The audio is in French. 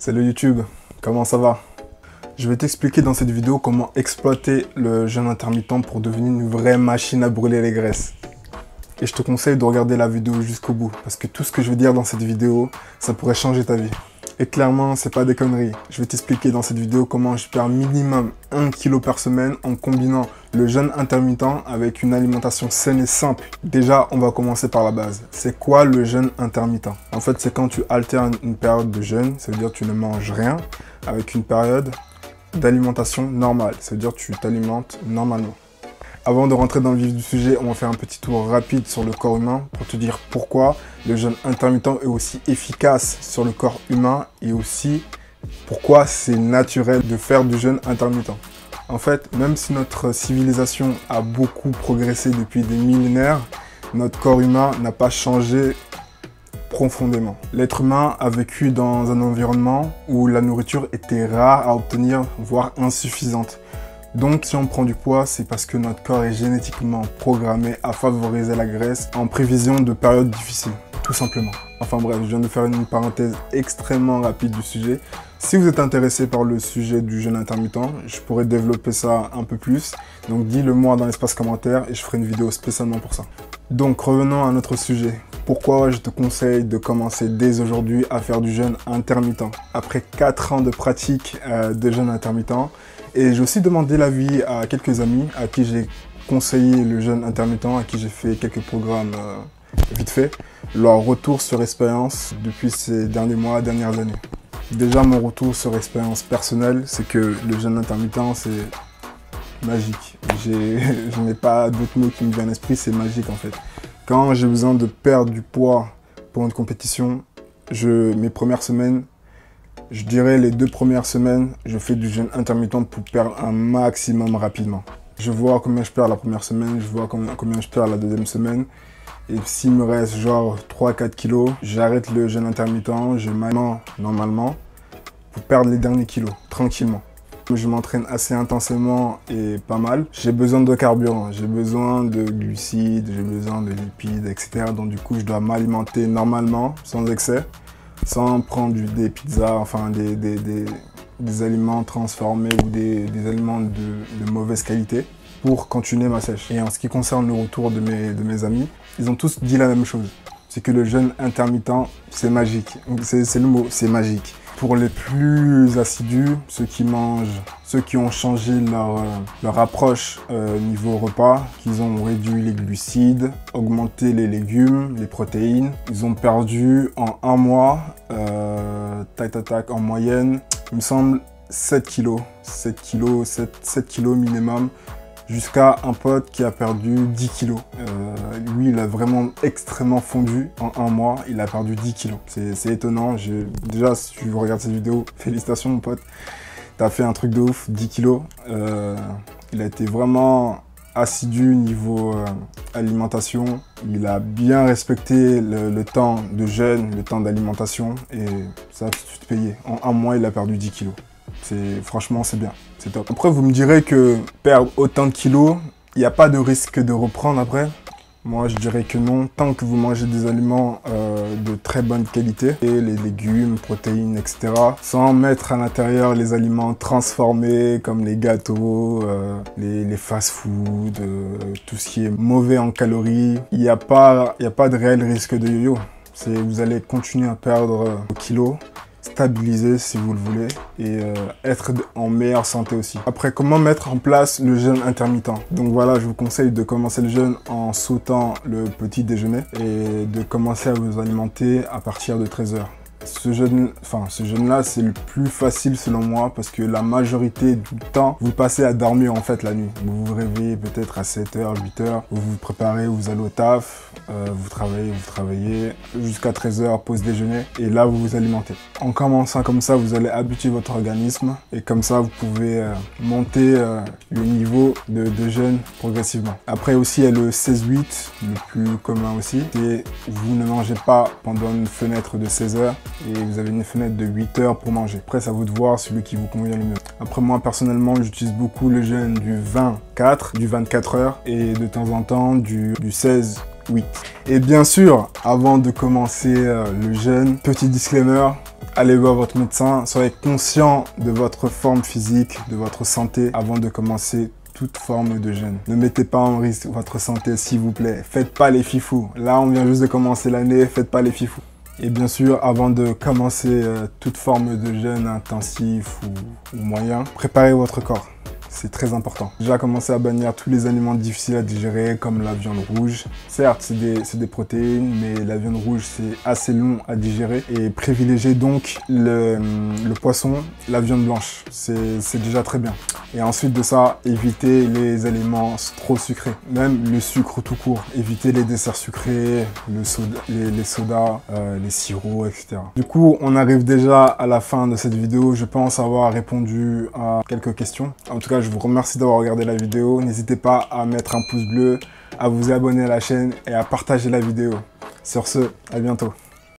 Salut YouTube, comment ça va? Je vais t'expliquer dans cette vidéo comment exploiter le jeûne intermittent pour devenir une vraie machine à brûler les graisses. Et je te conseille de regarder la vidéo jusqu'au bout, parce que tout ce que je vais dire dans cette vidéo, ça pourrait changer ta vie. Et clairement, c'est pas des conneries. Je vais t'expliquer dans cette vidéo comment je perds minimum 1 kg par semaine en combinant le jeûne intermittent avec une alimentation saine et simple. Déjà, on va commencer par la base. C'est quoi le jeûne intermittent? En fait, c'est quand tu alternes une période de jeûne, ça veut dire que tu ne manges rien, avec une période d'alimentation normale, ça veut dire que tu t'alimentes normalement. Avant de rentrer dans le vif du sujet, on va faire un petit tour rapide sur le corps humain pour te dire pourquoi le jeûne intermittent est aussi efficace sur le corps humain et aussi pourquoi c'est naturel de faire du jeûne intermittent. En fait, même si notre civilisation a beaucoup progressé depuis des millénaires, notre corps humain n'a pas changé profondément. L'être humain a vécu dans un environnement où la nourriture était rare à obtenir, voire insuffisante. Donc si on prend du poids, c'est parce que notre corps est génétiquement programmé à favoriser la graisse en prévision de périodes difficiles, tout simplement. Enfin bref, je viens de faire une parenthèse extrêmement rapide du sujet. Si vous êtes intéressé par le sujet du jeûne intermittent, je pourrais développer ça un peu plus. Donc dis-le moi dans l'espace commentaire et je ferai une vidéo spécialement pour ça. Donc revenons à notre sujet. Pourquoi je te conseille de commencer dès aujourd'hui à faire du jeûne intermittent? Après 4 ans de pratique de jeûne intermittent, et j'ai aussi demandé l'avis à quelques amis à qui j'ai conseillé le jeûne intermittent, à qui j'ai fait quelques programmes vite fait, leur retour sur expérience depuis ces derniers mois, dernières années. Déjà, mon retour sur expérience personnelle, c'est que le jeûne intermittent, c'est magique. Je n'ai pas d'autres mots qui me viennent à l'esprit, c'est magique en fait. Quand j'ai besoin de perdre du poids pour une compétition, mes premières semaines, je dirais les 2 premières semaines, je fais du jeûne intermittent pour perdre un maximum rapidement. Je vois combien je perds la première semaine, je vois combien je perds la deuxième semaine. Et s'il me reste genre 3-4 kilos, j'arrête le jeûne intermittent, je m'alimente normalement pour perdre les derniers kilos, tranquillement. Je m'entraîne assez intensément et pas mal. J'ai besoin de carburant, j'ai besoin de glucides, j'ai besoin de lipides, etc. Donc du coup, je dois m'alimenter normalement, sans excès, sans prendre des pizzas, enfin des aliments transformés ou des aliments de mauvaise qualité pour continuer ma sèche. Et en ce qui concerne le retour de mes amis, ils ont tous dit la même chose. C'est que le jeûne intermittent, c'est magique. C'est le mot, c'est magique. Pour les plus assidus, ceux qui ont changé leur approche niveau repas, qu'ils ont réduit les glucides, augmenté les légumes, les protéines, ils ont perdu en 1 mois, en moyenne, il me semble 7 kilos, 7 kilos minimum, jusqu'à un pote qui a perdu 10 kilos. Lui, il a vraiment extrêmement fondu en 1 mois. Il a perdu 10 kilos. C'est étonnant. Déjà, si tu regardes cette vidéo, félicitations mon pote. T'as fait un truc de ouf, 10 kilos. Il a été vraiment assidu niveau alimentation. Il a bien respecté le temps de jeûne, le temps d'alimentation. Et ça a tout de suite payé. En 1 mois, il a perdu 10 kilos. Franchement, c'est bien. C'est top. Après, vous me direz que perdre autant de kilos, il n'y a pas de risque de reprendre après. Moi, je dirais que non. Tant que vous mangez des aliments de très bonne qualité, et les légumes, protéines, etc. Sans mettre à l'intérieur les aliments transformés comme les gâteaux, les fast-food, tout ce qui est mauvais en calories. Il n'y a pas de réel risque de yo-yo. Vous allez continuer à perdre vos kilos, stabiliser si vous le voulez et être en meilleure santé aussi. Après, comment mettre en place le jeûne intermittent? Donc voilà, je vous conseille de commencer le jeûne en sautant le petit déjeuner et de commencer à vous alimenter à partir de 13 h. Ce jeûne-là, c'est le plus facile selon moi parce que la majorité du temps, vous passez à dormir en fait la nuit. Vous vous réveillez peut-être à 7 h, 8 h, vous vous préparez, vous allez au taf, vous travaillez, jusqu'à 13 h, pause déjeuner, et là vous vous alimentez. En commençant comme ça, vous allez habituer votre organisme et comme ça, vous pouvez monter le niveau de jeûne progressivement. Après aussi, il y a le 16-8, le plus commun aussi, et vous ne mangez pas pendant une fenêtre de 16 h. Et vous avez une fenêtre de 8 h pour manger. Après, c'est à vous de voir celui qui vous convient le mieux. Après, moi, personnellement, j'utilise beaucoup le jeûne du 24 heures et de temps en temps du 16 oui. Et bien sûr, avant de commencer le jeûne, petit disclaimer, allez voir votre médecin, soyez conscient de votre forme physique, de votre santé avant de commencer toute forme de jeûne. Ne mettez pas en risque votre santé, s'il vous plaît. Faites pas les fifous. Là, on vient juste de commencer l'année, faites pas les fifous. Et bien sûr, avant de commencer toute forme de jeûne intensif ou moyen, préparez votre corps. C'est très important. Déjà commencer à bannir tous les aliments difficiles à digérer comme la viande rouge. Certes, c'est des protéines, mais la viande rouge, c'est assez long à digérer. Et privilégiez donc le poisson, la viande blanche. C'est déjà très bien. Et ensuite de ça, évitez les aliments trop sucrés. Même le sucre tout court. Évitez les desserts sucrés, les sodas, les sirops, etc. Du coup, on arrive déjà à la fin de cette vidéo. Je pense avoir répondu à quelques questions. En tout cas, je vous remercie d'avoir regardé la vidéo. N'hésitez pas à mettre un pouce bleu, à vous abonner à la chaîne et à partager la vidéo. Sur ce, à bientôt.